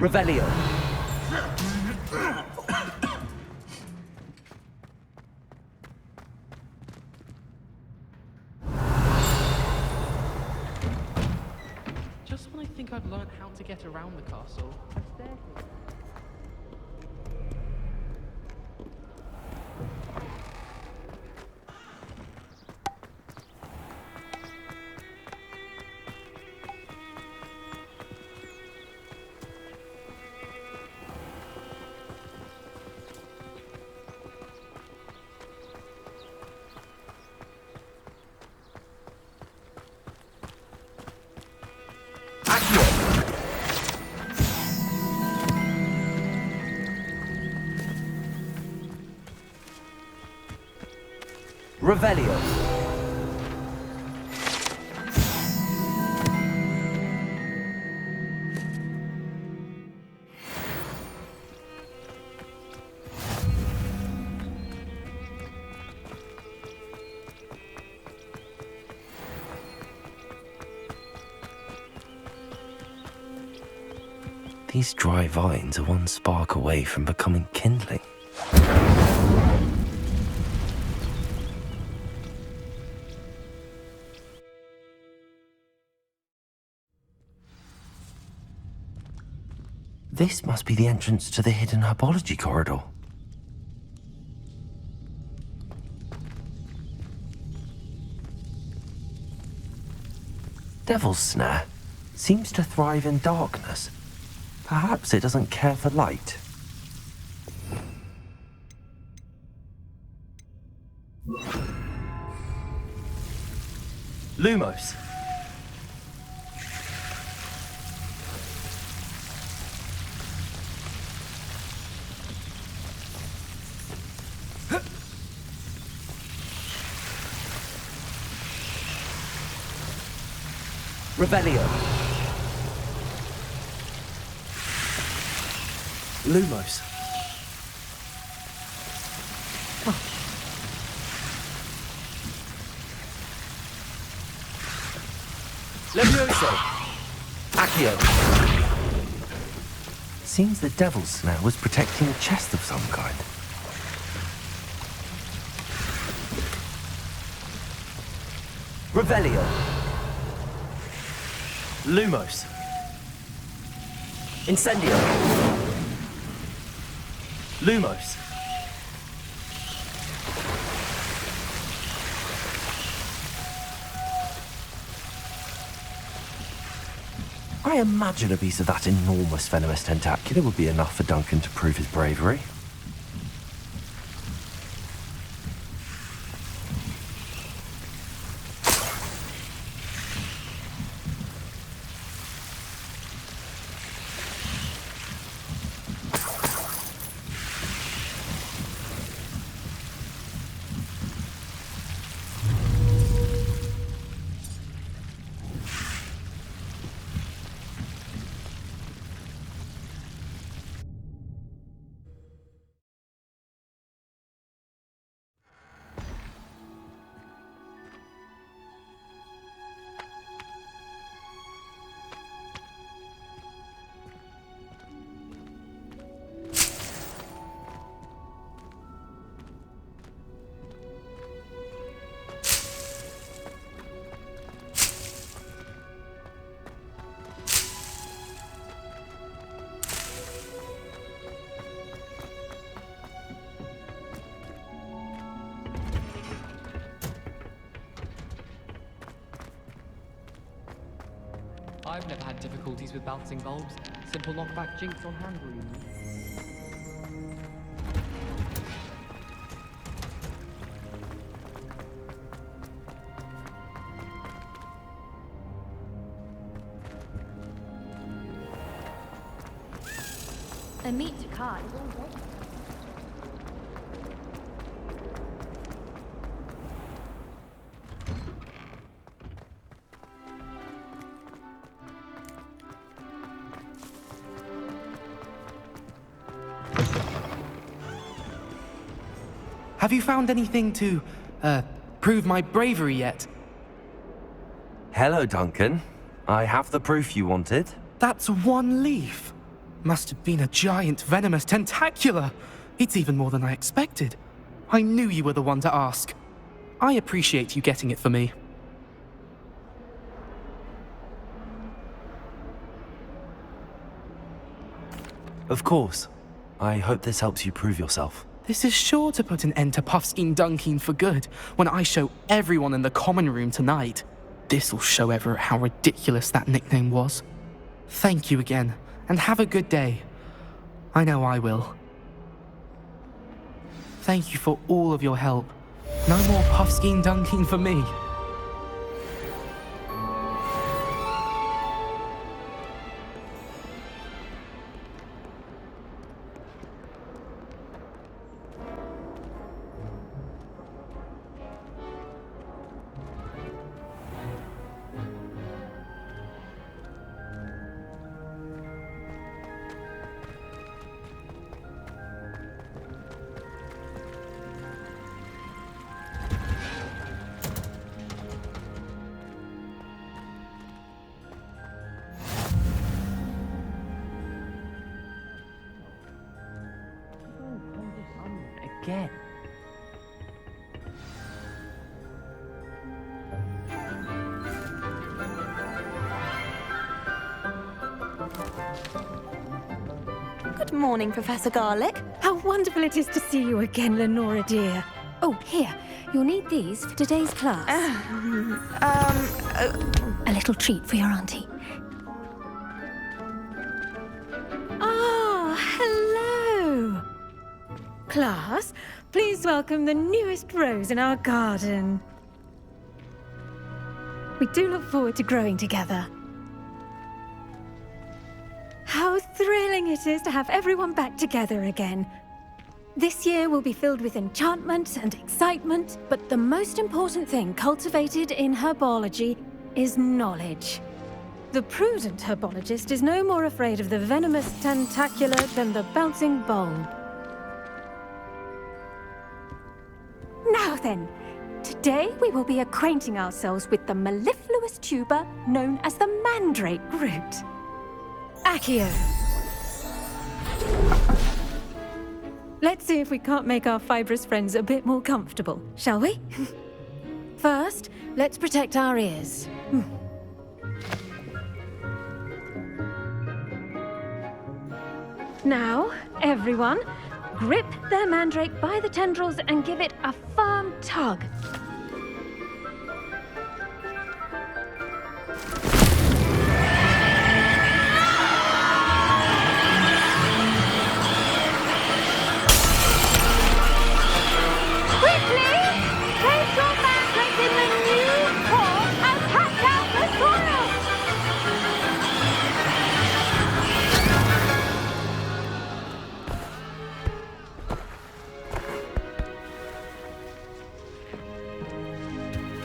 Revelio. Just when I think I've learned how to get around the castle, a staircase. Revelio. These dry vines are one spark away from becoming kindling. This must be the entrance to the hidden Herbology corridor. Devil's Snare seems to thrive in darkness. Perhaps it doesn't care for light. Lumos. Revelio. Lumos. Levioso. Accio. Seems the Devil's Snare was protecting a chest of some kind. Revelio. Lumos. Incendio. Lumos. I imagine a piece of that enormous venomous tentacula would be enough for Duncan to prove his bravery. I've never had difficulties with bouncing bulbs. Simple knockback jinx on hand rules. A meet to card is all ready. Have you found anything to, prove my bravery yet? Hello, Duncan. I have the proof you wanted. That's one leaf. Must have been a giant venomous tentacula. It's even more than I expected. I knew you were the one to ask. I appreciate you getting it for me. Of course. I hope this helps you prove yourself. This is sure to put an end to Puffskein Dunkeen for good when I show everyone in the common room tonight. This'll show Everett how ridiculous that nickname was. Thank you again, and have a good day. I know I will. Thank you for all of your help. No more Puffskein Dunkeen for me. Again. Good morning, Professor Garlick. How wonderful it is to see you again, Lenora dear. Oh, here. You'll need these for today's class. A little treat for your auntie. Ah, hello. Class, please welcome the newest rose in our garden. We do look forward to growing together. How thrilling it is to have everyone back together again. This year will be filled with enchantment and excitement, but the most important thing cultivated in herbology is knowledge. The prudent herbologist is no more afraid of the venomous tentacula than the bouncing bulb. Now then, today we will be acquainting ourselves with the mellifluous tuber known as the mandrake root. Accio. Let's see if we can't make our fibrous friends a bit more comfortable, shall we? First, let's protect our ears. Now, everyone, grip their mandrake by the tendrils and give it a firm tug.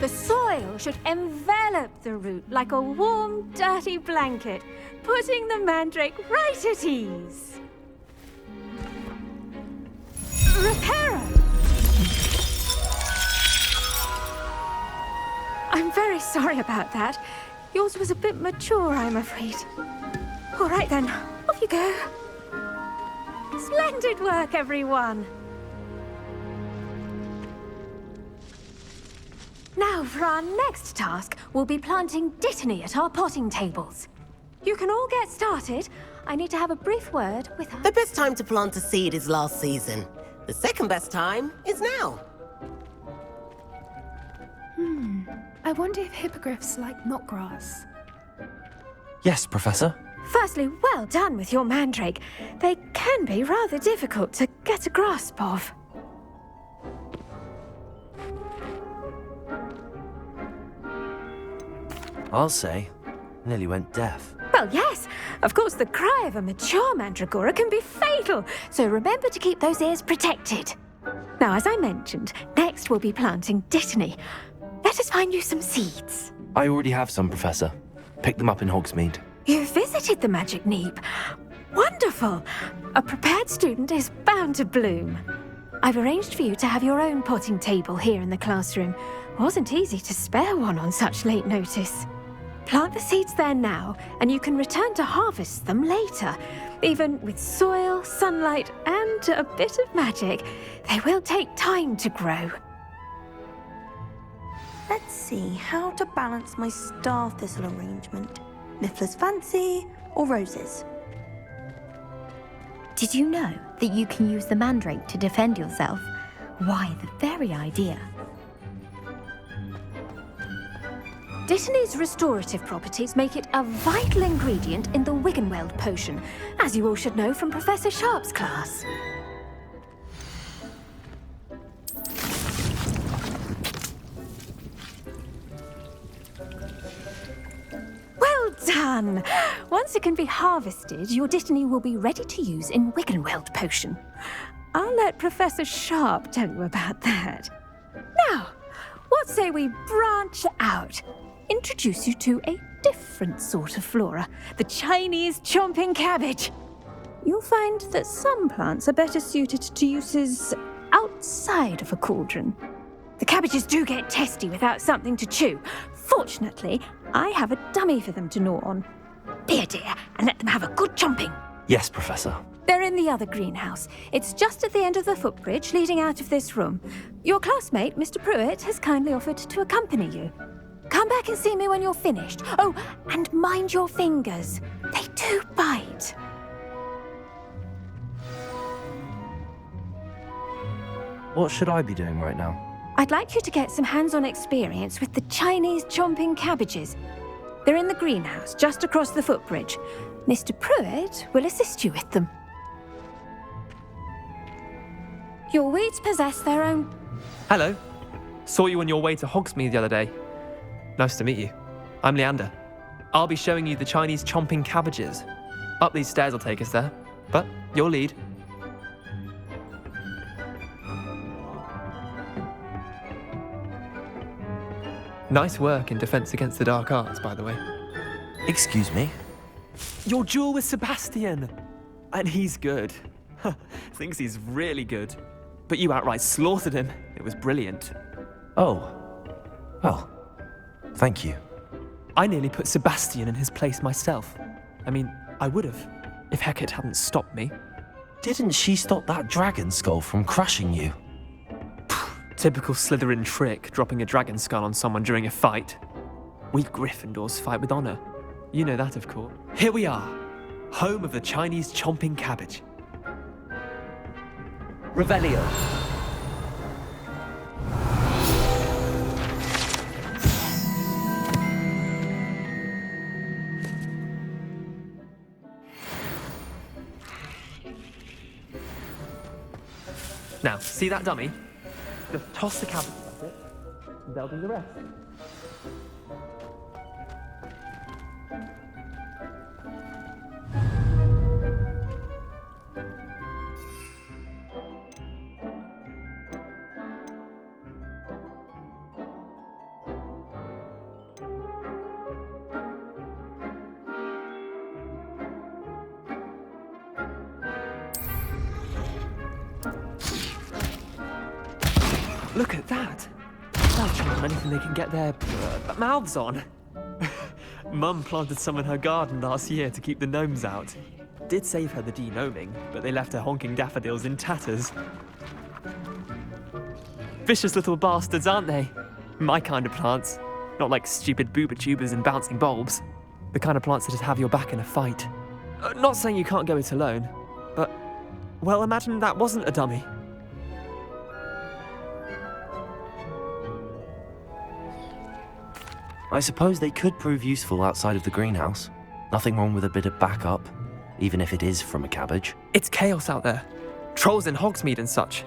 The soil should envelop the root like a warm, dirty blanket, putting the mandrake right at ease. Reparo! I'm very sorry about that. Yours was a bit mature, I'm afraid. All right then, off you go. Splendid work, everyone. Now, for our next task, we'll be planting dittany at our potting tables. You can all get started. I need to have a brief word with her. The best time to plant a seed is last season. The second best time is now. I wonder if hippogriffs like knotgrass. Yes, Professor. Firstly, well done with your mandrake. They can be rather difficult to get a grasp of. I'll say, nearly went deaf. Well, yes. Of course, the cry of a mature mandragora can be fatal, so remember to keep those ears protected. Now, as I mentioned, next we'll be planting dittany. Let us find you some seeds. I already have some, Professor. Picked them up in Hogsmeade. You visited the Magic Neep. Wonderful. A prepared student is bound to bloom. I've arranged for you to have your own potting table here in the classroom. Wasn't easy to spare one on such late notice. Plant the seeds there now, and you can return to harvest them later. Even with soil, sunlight, and a bit of magic, they will take time to grow. Let's see how to balance my star thistle arrangement. Niffler's fancy or roses? Did you know that you can use the mandrake to defend yourself? Why, the very idea. Dittany's restorative properties make it a vital ingredient in the Wiggenweld potion, as you all should know from Professor Sharp's class. Well done! Once it can be harvested, your Dittany will be ready to use in Wiggenweld potion. I'll let Professor Sharp tell you about that. Now, what say we branch out? Introduce you to a different sort of flora, the Chinese chomping cabbage. You'll find that some plants are better suited to uses outside of a cauldron. The cabbages do get testy without something to chew. Fortunately, I have a dummy for them to gnaw on. Be a dear and let them have a good chomping. Yes, Professor. They're in the other greenhouse. It's just at the end of the footbridge leading out of this room. Your classmate, Mr. Pruitt, has kindly offered to accompany you. Come back and see me when you're finished. Oh, and mind your fingers. They do bite. What should I be doing right now? I'd like you to get some hands-on experience with the Chinese chomping cabbages. They're in the greenhouse, just across the footbridge. Mr. Pruitt will assist you with them. Your weeds possess their own... Hello. Saw you on your way to Hogsmeade the other day. Nice to meet you. I'm Leander. I'll be showing you the Chinese chomping cabbages. Up these stairs will take us there, but your lead. Nice work in Defense Against the Dark Arts, by the way. Excuse me? Your duel with Sebastian! And he's good. Thinks he's really good. But you outright slaughtered him. It was brilliant. Oh. Well, thank you. I nearly put Sebastian in his place myself. I mean, I would have, if Hecate hadn't stopped me. Didn't she stop that dragon skull from crushing you? Typical Slytherin trick, dropping a dragon skull on someone during a fight. We Gryffindors fight with honor. You know that, of course. Here we are, home of the Chinese chomping cabbage. Revelio. Now, see that dummy? Just toss the cabbage at it, and they'll do the rest. Look at that! They'll chew on anything they can get their mouths on. Mum planted some in her garden last year to keep the gnomes out. Did save her the de-gnoming, but they left her honking daffodils in tatters. Vicious little bastards, aren't they? My kind of plants. Not like stupid booba tubers and bouncing bulbs. The kind of plants that just have your back in a fight. Not saying you can't go it alone, but... well, imagine that wasn't a dummy. I suppose they could prove useful outside of the greenhouse. Nothing wrong with a bit of backup, even if it is from a cabbage. It's chaos out there. Trolls in Hogsmeade and such.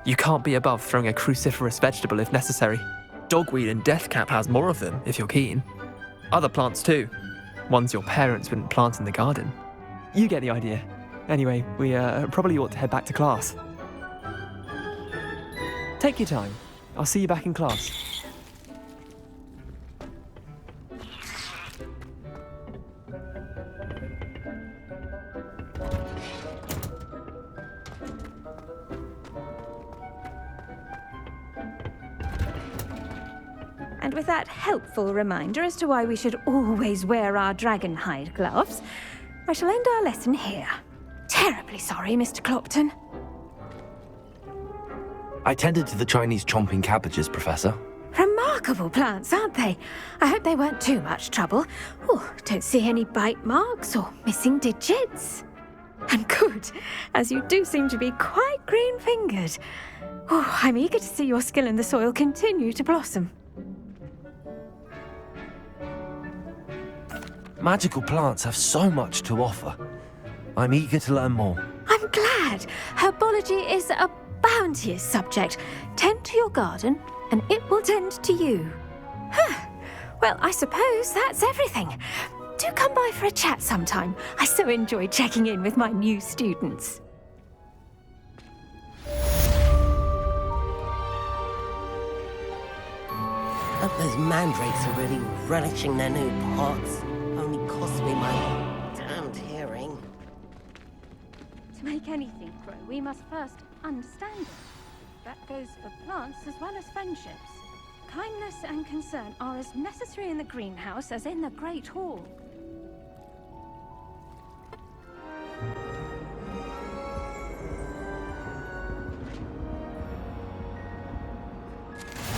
You can't be above throwing a cruciferous vegetable if necessary. Dogweed and deathcap has more of them, if you're keen. Other plants too. Ones your parents wouldn't plant in the garden. You get the idea. Anyway, we probably ought to head back to class. Take your time. I'll see you back in class. And with that helpful reminder as to why we should always wear our dragon hide gloves, I shall end our lesson here. Terribly sorry, Mr. Clopton. I tended to the Chinese chomping cabbages, Professor. Remarkable plants, aren't they? I hope they weren't too much trouble. Oh, don't see any bite marks or missing digits. And good, as you do seem to be quite green-fingered. Oh, I'm eager to see your skill in the soil continue to blossom. Magical plants have so much to offer. I'm eager to learn more. I'm glad. Herbology is a bounteous subject. Tend to your garden, and it will tend to you. Huh. Well, I suppose that's everything. Do come by for a chat sometime. I so enjoy checking in with my new students. Hope those mandrakes are really relishing their new pots. Only cost me my damned hearing. To make anything grow, we must first understand it. That goes for plants as well as friendships. Kindness and concern are as necessary in the greenhouse as in the Great Hall.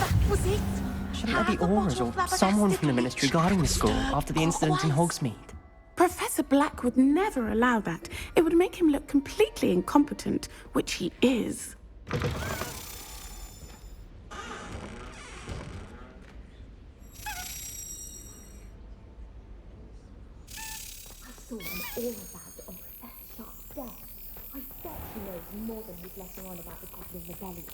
That was it. Shouldn't there be Auras or someone from the Ministry guarding the school after the incident in Hogsmeade? Professor Black would never allow that. It would make him look completely incompetent, which he is. I saw an aura badge on Professor Sharp's desk. I bet he knows more than he's letting on about the Goblin Rebellion.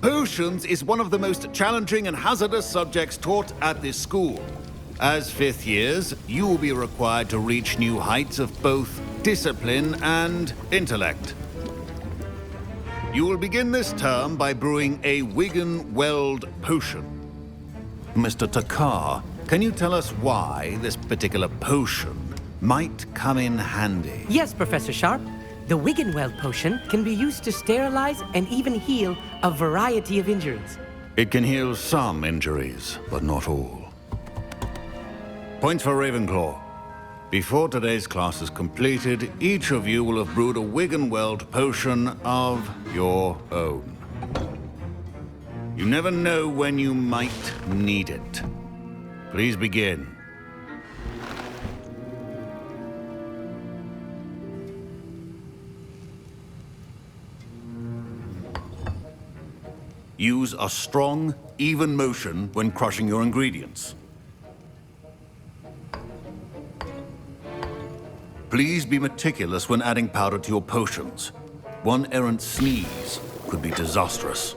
Potions is one of the most challenging and hazardous subjects taught at this school. As fifth years, you will be required to reach new heights of both discipline and intellect. You will begin this term by brewing a Wigan-Weld potion. Mr. Takar, can you tell us why this particular potion might come in handy? Yes, Professor Sharp. The Wigan-Weld potion can be used to sterilize and even heal a variety of injuries. It can heal some injuries, but not all. Points for Ravenclaw. Before today's class is completed, each of you will have brewed a Wigan-Weld potion of your own. You never know when you might need it. Please begin. Use a strong, even motion when crushing your ingredients. Please be meticulous when adding powder to your potions. One errant sneeze could be disastrous.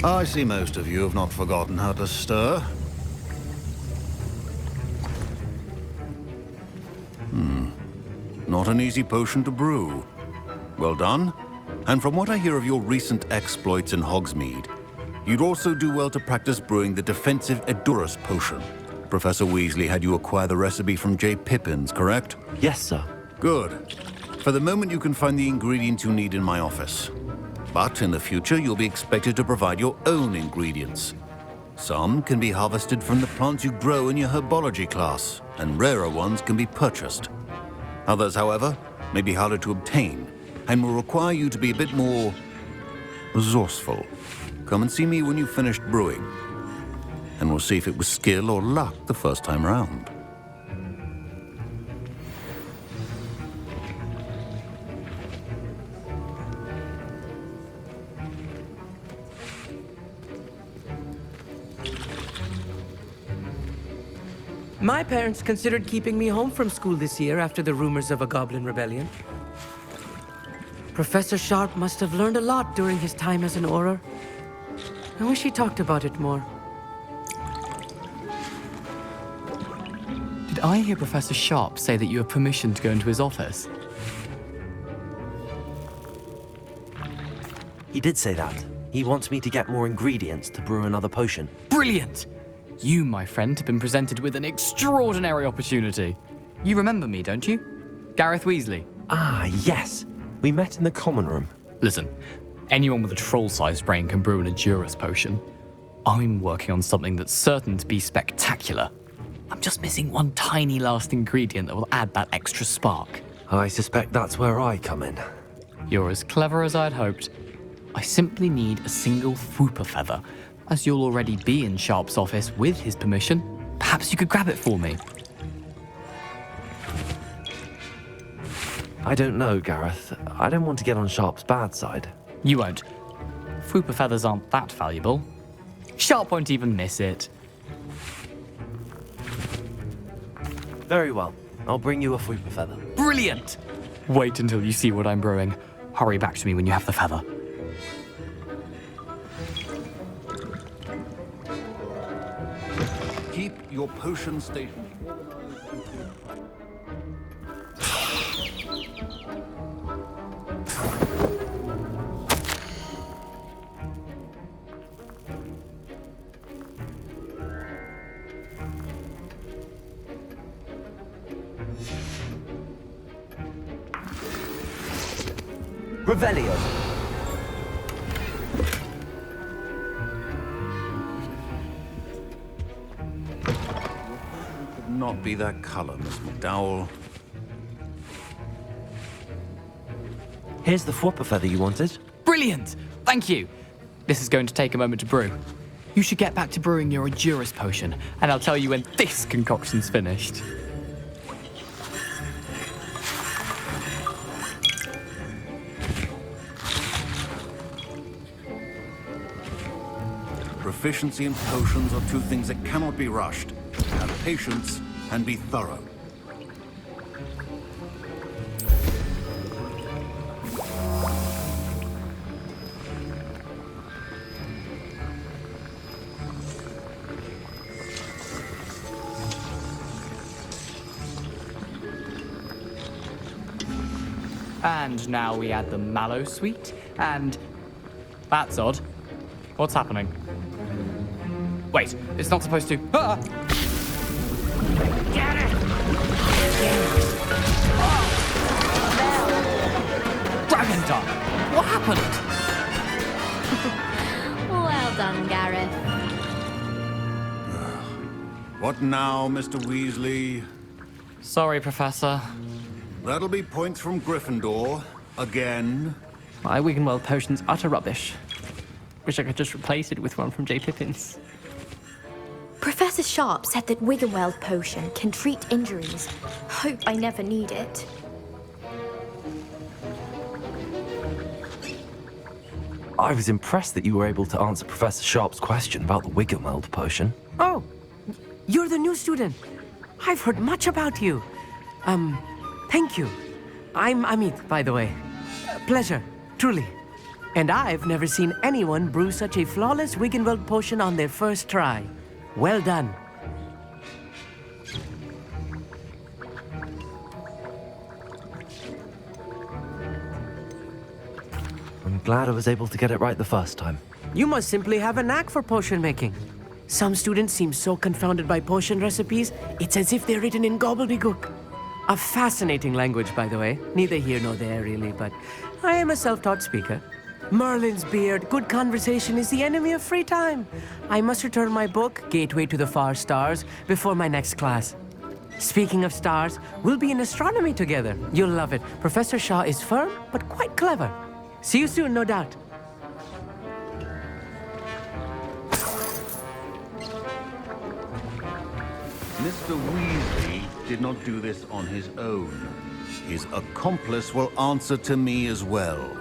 I see most of you have not forgotten how to stir. Not an easy potion to brew. Well done. And from what I hear of your recent exploits in Hogsmeade, you'd also do well to practice brewing the defensive Edurus potion. Professor Weasley had you acquire the recipe from J. Pippins, correct? Yes, sir. Good. For the moment, you can find the ingredients you need in my office. But in the future, you'll be expected to provide your own ingredients. Some can be harvested from the plants you grow in your herbology class, and rarer ones can be purchased. Others, however, may be harder to obtain, and will require you to be a bit more resourceful. Come and see me when you've finished brewing, and we'll see if it was skill or luck the first time round. My parents considered keeping me home from school this year after the rumors of a goblin rebellion. Professor Sharp must have learned a lot during his time as an Auror. I wish he talked about it more. Did I hear Professor Sharp say that you have permission to go into his office? He did say that. He wants me to get more ingredients to brew another potion. Brilliant! You, my friend, have been presented with an extraordinary opportunity. You remember me, don't you? Gareth Weasley. Ah, yes. We met in the common room. Listen, anyone with a troll-sized brain can brew an Edurus potion. I'm working on something that's certain to be spectacular. I'm just missing one tiny last ingredient that will add that extra spark. I suspect that's where I come in. You're as clever as I'd hoped. I simply need a single Fwooper feather. As you'll already be in Sharp's office with his permission, perhaps you could grab it for me. I don't know, Gareth. I don't want to get on Sharp's bad side. You won't. Fwooper feathers aren't that valuable. Sharp won't even miss it. Very well. I'll bring you a Fwooper feather. Brilliant! Wait until you see what I'm brewing. Hurry back to me when you have the feather. Keep your potion stationary. Revelio. Not be that color, Miss McDowell. Here's the Fwooper feather you wanted. Brilliant! Thank you! This is going to take a moment to brew. You should get back to brewing your Edurus potion, and I'll tell you when this concoction's finished. Proficiency and potions are two things that cannot be rushed. Have patience and be thorough. And now we add the mallow sweet, and... That's odd. What's happening? Wait, it's not supposed to... Ah! Get it! Dragon Dunk! What happened? Well done, Gareth. What now, Mr. Weasley? Sorry, Professor. That'll be points from Gryffindor. Again. My Wiggenweld potion's utter rubbish. Wish I could just replace it with one from J. Pippin's. Professor Sharp said that Wiggenweld potion can treat injuries. Hope I never need it. I was impressed that you were able to answer Professor Sharp's question about the Wiggenweld potion. Oh, you're the new student. I've heard much about you. Thank you. I'm Amit, by the way. Pleasure, truly. And I've never seen anyone brew such a flawless Wiggenweld potion on their first try. Well done. I'm glad I was able to get it right the first time. You must simply have a knack for potion making. Some students seem so confounded by potion recipes, it's as if they're written in gobbledygook. A fascinating language, by the way. Neither here nor there, really, but I am a self-taught speaker. Merlin's beard, good conversation is the enemy of free time. I must return my book, Gateway to the Far Stars, before my next class. Speaking of stars, we'll be in astronomy together. You'll love it. Professor Shaw is firm, but quite clever. See you soon, no doubt. Mr. Weasley did not do this on his own. His accomplice will answer to me as well.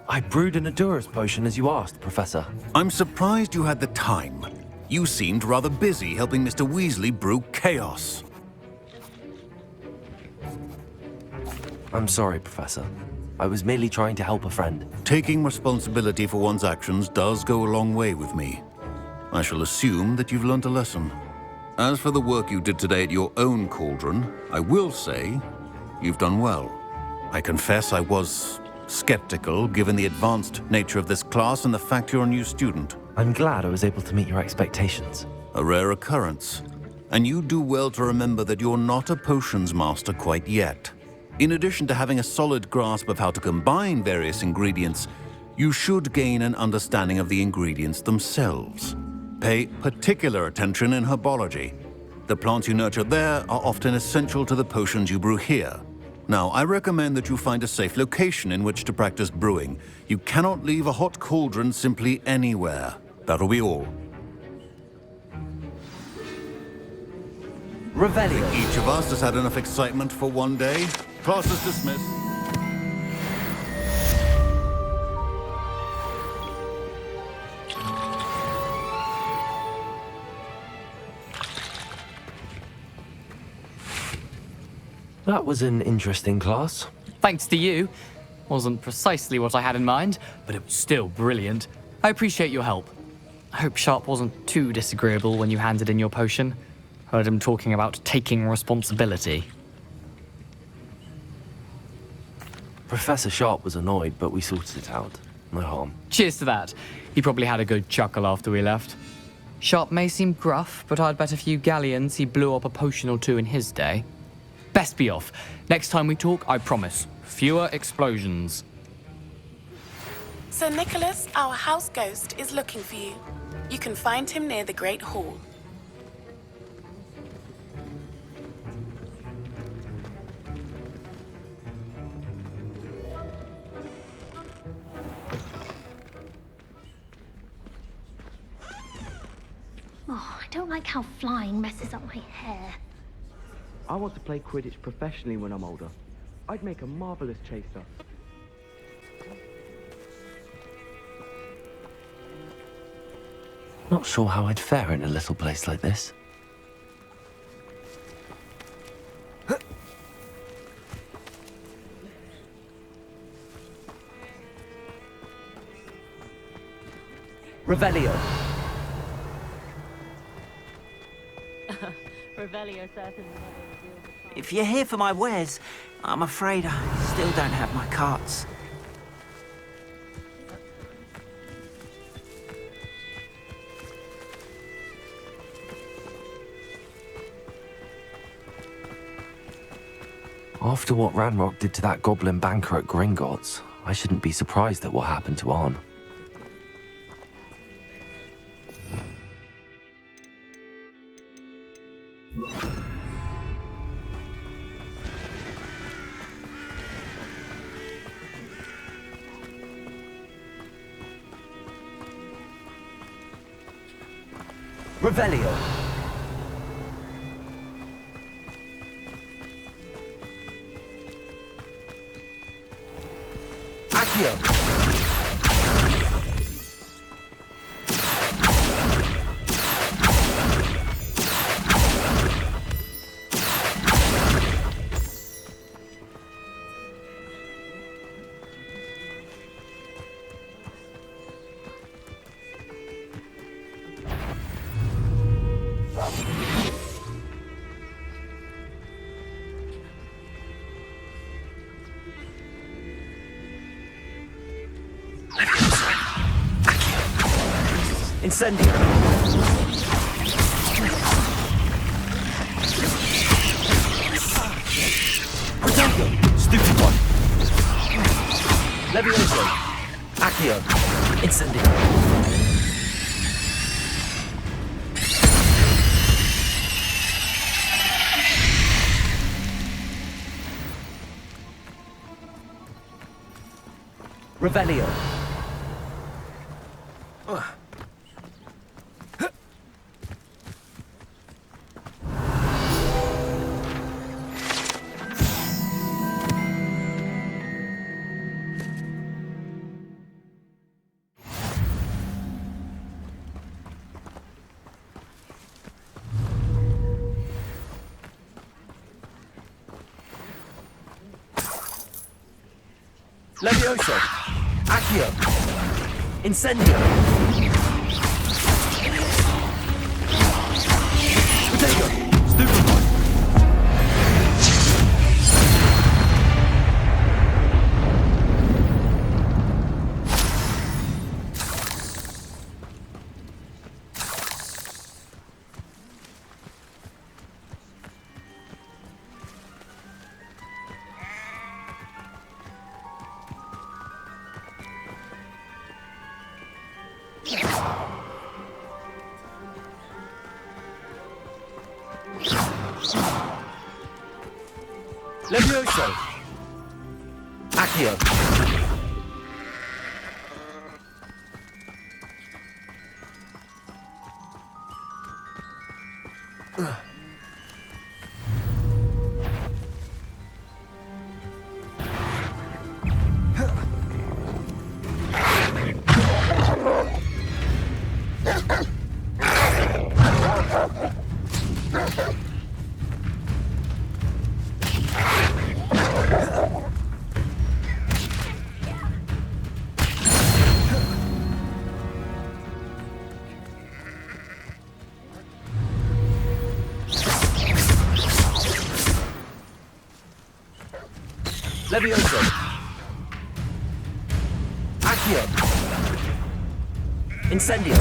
I brewed an Adurus potion as you asked, Professor. I'm surprised you had the time. You seemed rather busy helping Mr. Weasley brew chaos. I'm sorry, Professor. I was merely trying to help a friend. Taking responsibility for one's actions does go a long way with me. I shall assume that you've learnt a lesson. As for the work you did today at your own cauldron, I will say you've done well. I confess I was skeptical, given the advanced nature of this class and the fact you're a new student. I'm glad I was able to meet your expectations. A rare occurrence. And you do well to remember that you're not a potions master quite yet. In addition to having a solid grasp of how to combine various ingredients, you should gain an understanding of the ingredients themselves. Pay particular attention in herbology. The plants you nurture there are often essential to the potions you brew here. Now, I recommend that you find a safe location in which to practice brewing. You cannot leave a hot cauldron simply anywhere. That'll be all. Revelio. Each of us has had enough excitement for one day. Class is dismissed. That was an interesting class. Thanks to you. Wasn't precisely what I had in mind, but it was still brilliant. I appreciate your help. I hope Sharp wasn't too disagreeable when you handed in your potion. Heard him talking about taking responsibility. Professor Sharp was annoyed, but we sorted it out. No harm. Cheers to that. He probably had a good chuckle after we left. Sharp may seem gruff, but I'd bet a few galleons he blew up a potion or two in his day. Best be off. Next time we talk, I promise, fewer explosions. Sir Nicholas, our house ghost, is looking for you. You can find him near the Great Hall. Oh, I don't like how flying messes up my hair. I want to play Quidditch professionally when I'm older. I'd make a marvelous chaser. Not sure how I'd fare in a little place like this. Revelio. Revelio certainly. If you're here for my wares, I'm afraid I still don't have my carts. After what Ranrock did to that goblin banker at Gringotts, I shouldn't be surprised at what happened to Arn. Revelio. Accio. Incendio. Accio. Incendio. Revelio. Levioso. Accio. Incendio. Potato. Stupefy. Levioso. Accio. Levioso. Accio. Incendio.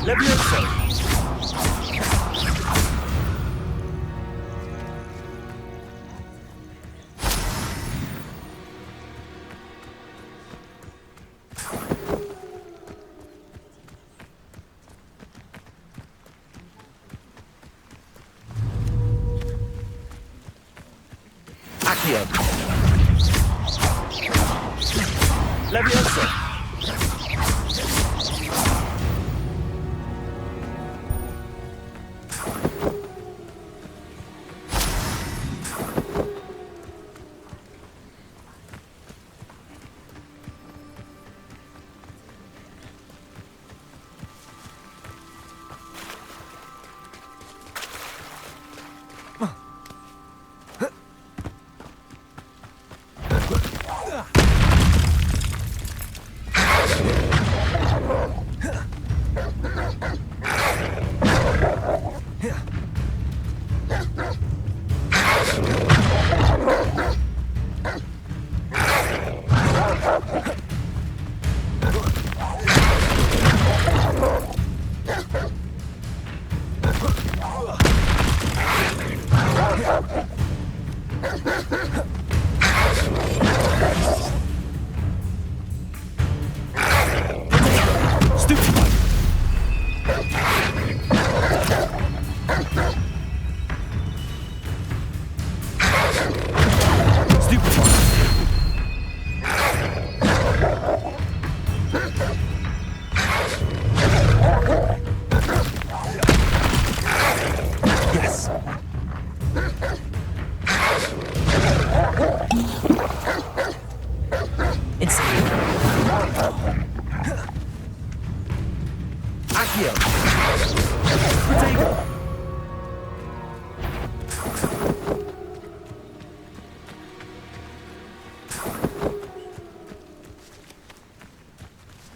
Levioso. Accio. Levioso.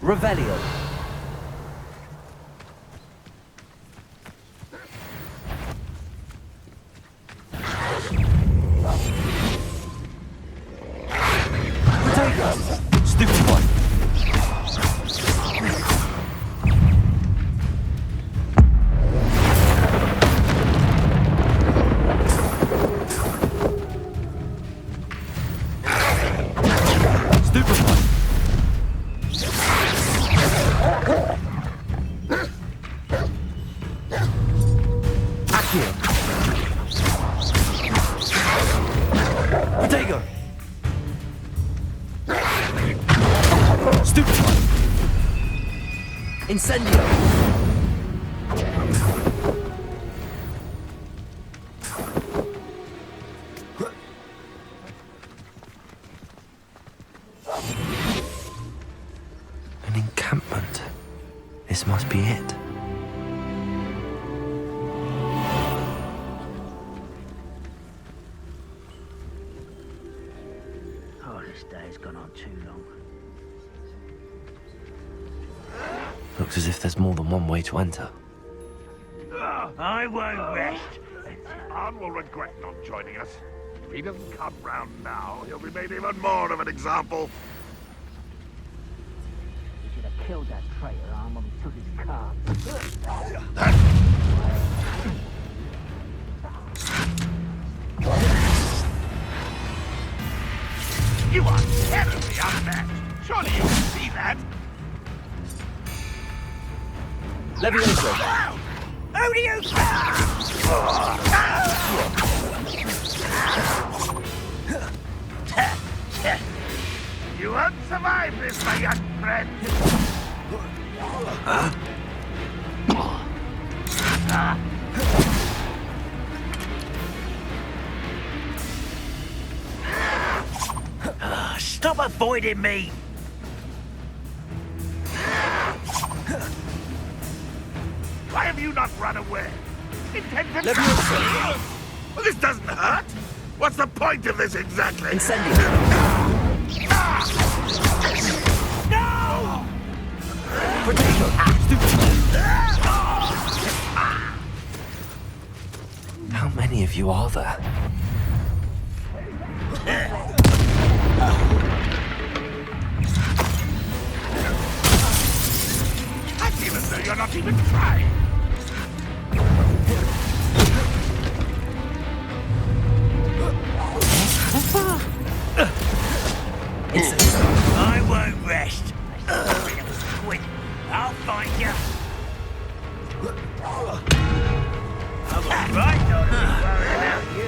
Revelio. Stupefy! Incendio! An encampment. This must be it. Oh, this day's gone on too long. Looks as if there's more than one way to enter. I won't rest. Arn will regret not joining us. If he doesn't come round now, he'll be made even more of an example. We should have killed that traitor Arn when we took his car. You are terribly unmatched. Surely you can see that. Levioso! Who do you... You won't survive this, my young friend. Stop avoiding me! Why have you not run away? Intend to... Levioso! Well, this doesn't hurt. What's the point of this exactly? Incendio! No! Potato! How many of you are there? I feel as though you're not even trying. I won't rest. Quick, I'll find you. I'm alright, don't worry about you.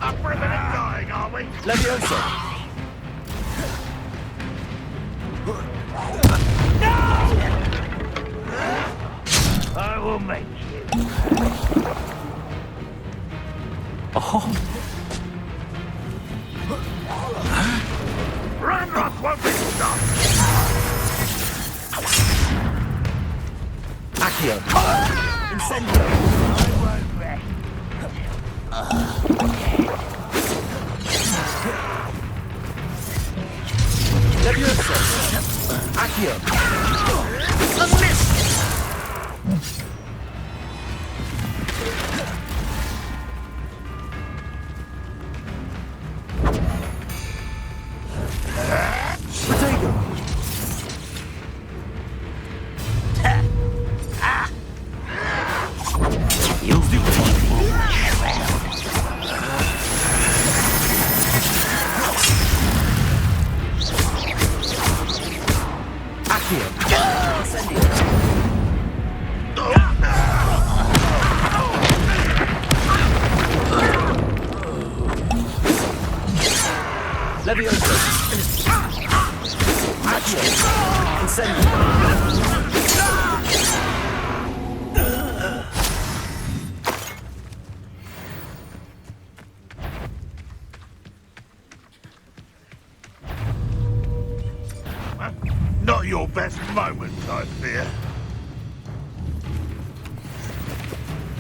Up for a minute going, are we? Levioso! I will make you. Oh! Ranroth won't be stopped. Accio! Incendio! I won't rest. Levioso! Accio! A miss! Potato! You'll do Accio! Incendio! Levioso! Accio! Incendio! Not your best moment, I fear.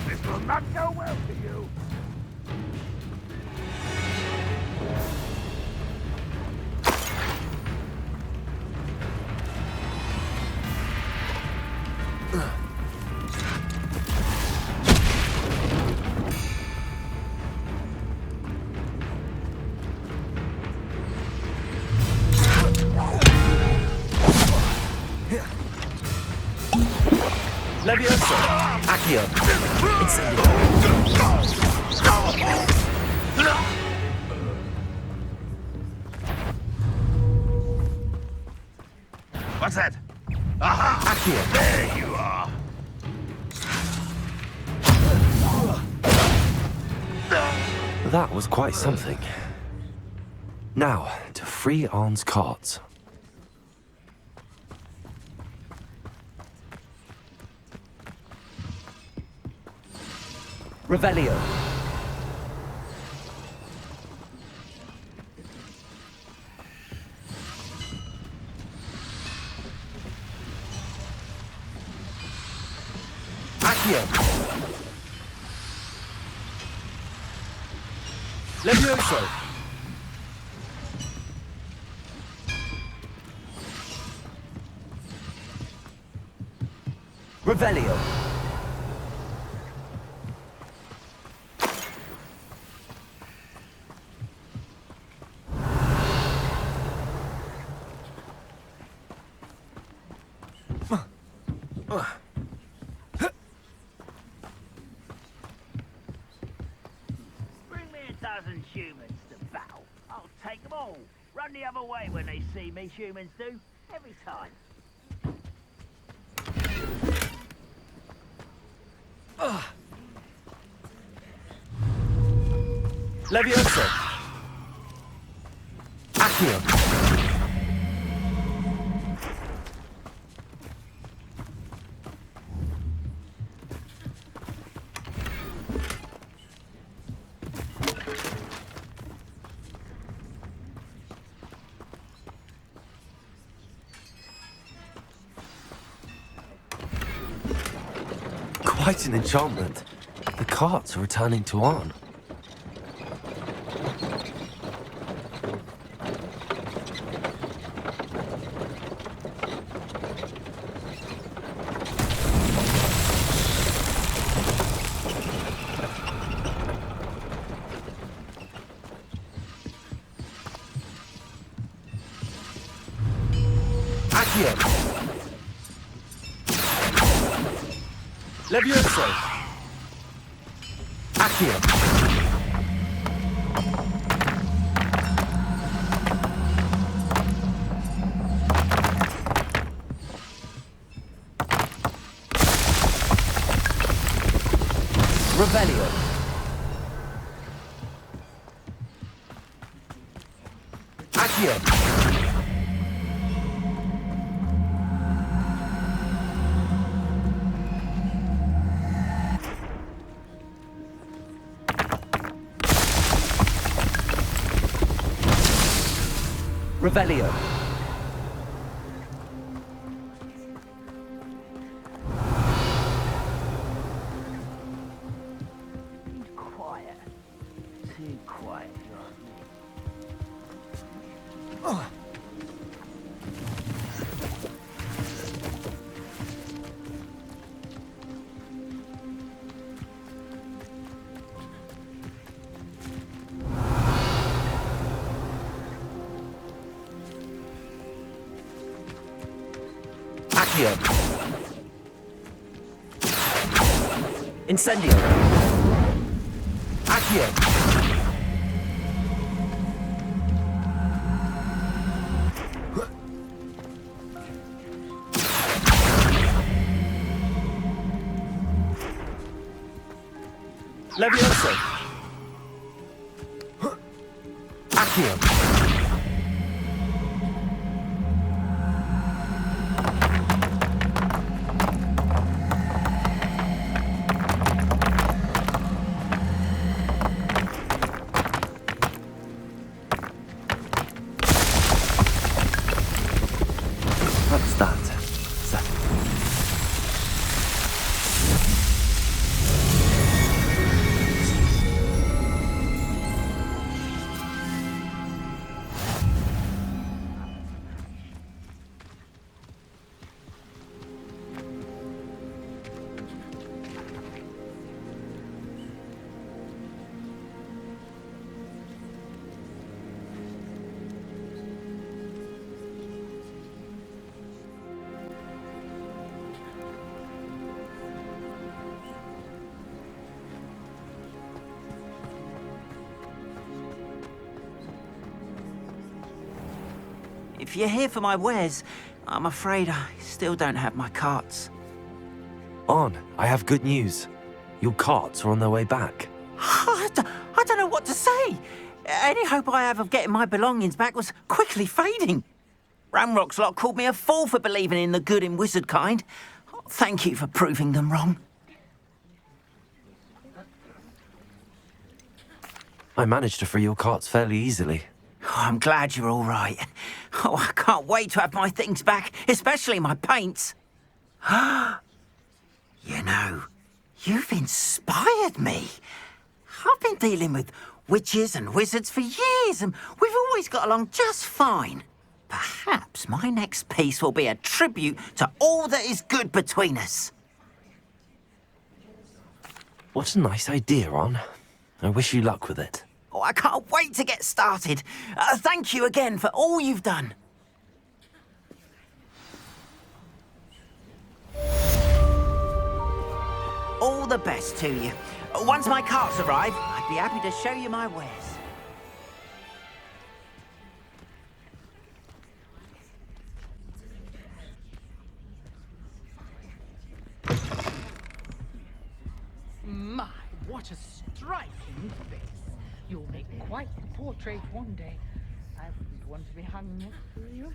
This will not go well for you. Levioso! Accio! Incendio! What's that? Aha! Accio! There you are. That was quite something. Now, to free Arn's carts. Revelio. Accio. Levioso. Revelio. Bring me a dozen humans to battle. I'll take them all. Run the other way when they see me, humans do. Every time. Levioso. Accio. Quite an enchantment. The carts are returning to Arn. Accio. Levioso. Accio. Revelio. Accio. Revelio. Quiet. Too quiet, you ask me. Accio. Incendio. Accio. Levioso. Accio. That's that. Settled. If you're here for my wares, I'm afraid I still don't have my carts. Arn, I have good news. Your carts are on their way back. I don't know what to say. Any hope I have of getting my belongings back was quickly fading. Ramrock's lot called me a fool for believing in the good in wizard kind. Thank you for proving them wrong. I managed to free your carts fairly easily. Oh, I'm glad you're all right. Oh, I can't wait to have my things back, especially my paints. You know, you've inspired me. I've been dealing with witches and wizards for years, and we've always got along just fine. Perhaps my next piece will be a tribute to all that is good between us. What a nice idea, Ron. I wish you luck with it. Oh, I can't wait to get started. Thank you again for all you've done. All the best to you. Once my carts arrive, I'd be happy to show you my wares. My, what a striking face. You'll make quite the portrait one day. I wouldn't want to be hung next to you.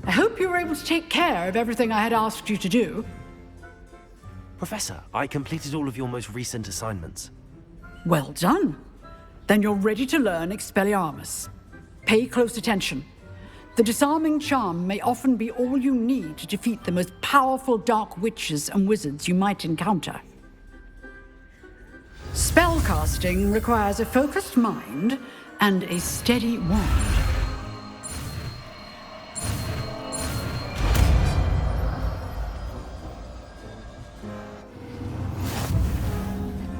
I hope you were able to take care of everything I had asked you to do. Professor, I completed all of your most recent assignments. Well done. Then you're ready to learn Expelliarmus. Pay close attention. The disarming charm may often be all you need to defeat the most powerful dark witches and wizards you might encounter. Spellcasting requires a focused mind and a steady wand.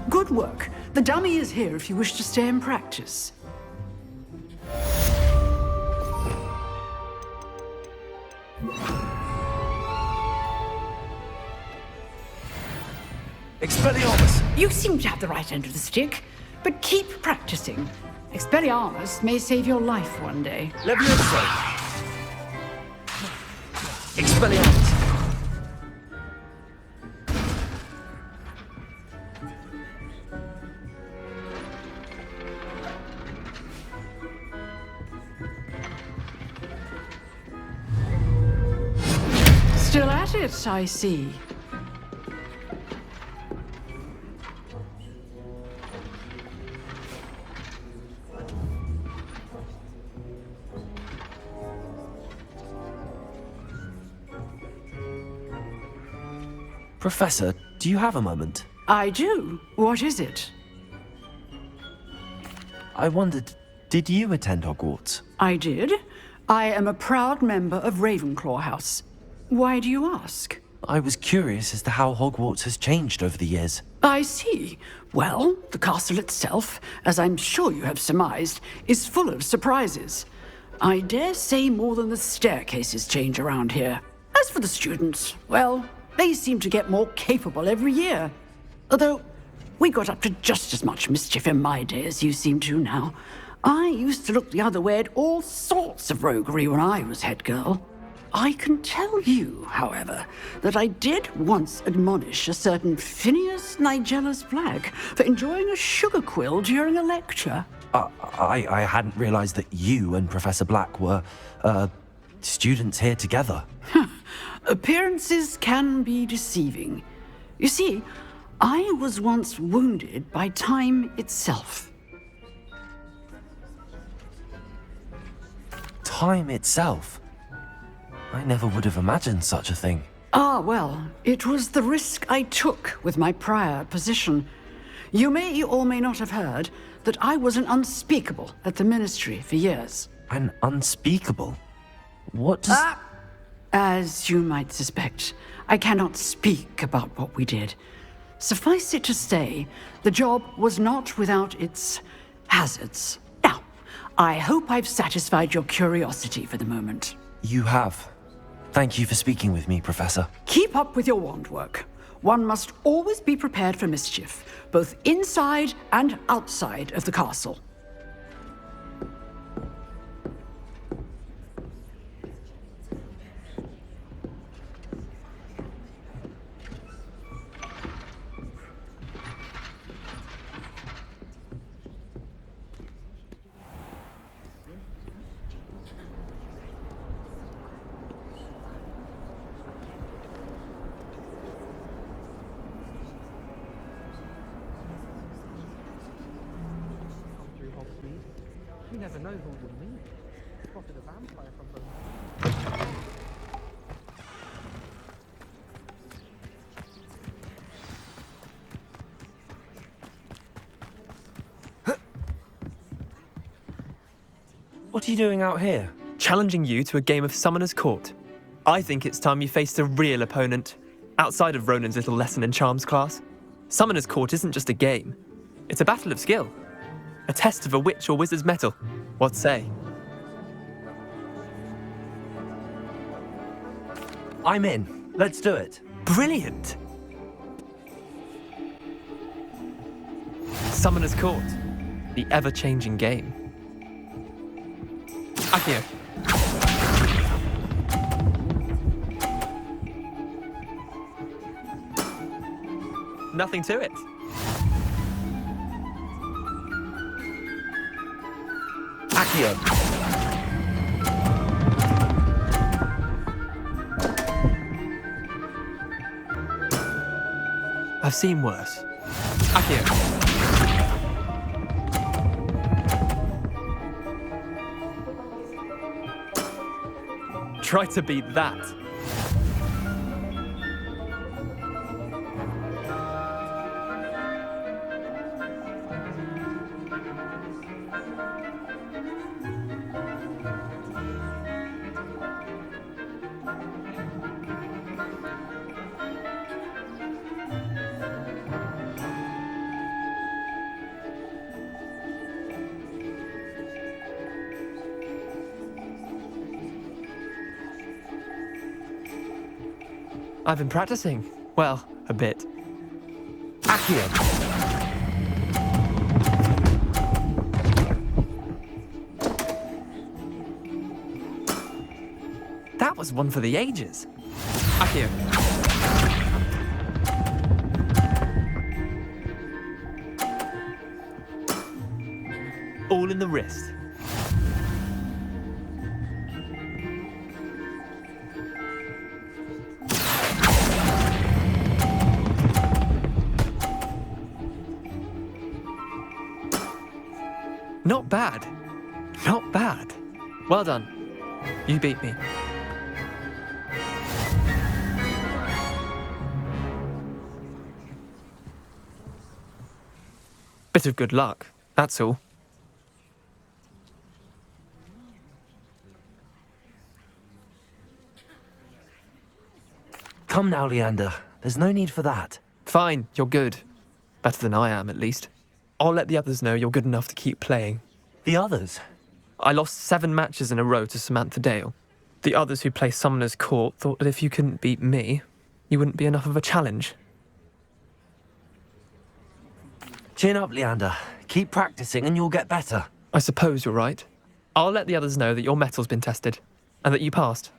Good work. The dummy is here if you wish to stay and practice. Expelliarmus! You seem to have the right end of the stick, but keep practicing. Expelliarmus may save your life one day. Leviosa! Expelliarmus! Still at it, I see. Professor, do you have a moment? I do. What is it? I wondered, did you attend Hogwarts? I did. I am a proud member of Ravenclaw House. Why do you ask? I was curious as to how Hogwarts has changed over the years. I see. Well, the castle itself, as I'm sure you have surmised, is full of surprises. I dare say more than the staircases change around here. As for the students, well, they seem to get more capable every year. Although, we got up to just as much mischief in my day as you seem to now. I used to look the other way at all sorts of roguery when I was head girl. I can tell you, however, that I did once admonish a certain Phineas Nigellus Black for enjoying a sugar quill during a lecture. I hadn't realized that you and Professor Black were, students here together. Appearances can be deceiving. You see, I was once wounded by time itself. time itself. I never would have imagined such a thing. Ah, well, it was the risk I took with my prior position. You may or may not have heard that I was an unspeakable at the Ministry for years. An unspeakable? What does... As you might suspect, I cannot speak about what we did. Suffice it to say, the job was not without its hazards. Now, I hope I've satisfied your curiosity for the moment. You have. Thank you for speaking with me, Professor. Keep up with your wand work. One must always be prepared for mischief, both inside and outside of the castle. You never know who you'll meet. Spotted a vampire from the... What are you doing out here? Challenging you to a game of Summoner's Court. I think it's time you faced a real opponent, outside of Ronan's little lesson in charms class. Summoner's Court isn't just a game. It's a battle of skill. A test of a witch or wizard's mettle. What say? I'm in. Let's do it. Brilliant! Summoner's Court. The ever-changing game. Accio. Nothing to it. Accio. I've seen worse. Accio. Try to beat that. I've been practicing. Well, a bit. Accio. That was one for the ages. Accio. All in the wrist. Not bad. Not bad. Well done. You beat me. Bit of good luck, that's all. Come now, Leander. There's no need for that. Fine, you're good. Better than I am, at least. I'll let the others know you're good enough to keep playing. The others? I lost 7 matches in a row to Samantha Dale. The others who play Summoner's Court thought that if you couldn't beat me, you wouldn't be enough of a challenge. Chin up, Leander. Keep practicing and you'll get better. I suppose you're right. I'll let the others know that your metal's been tested, and that you passed.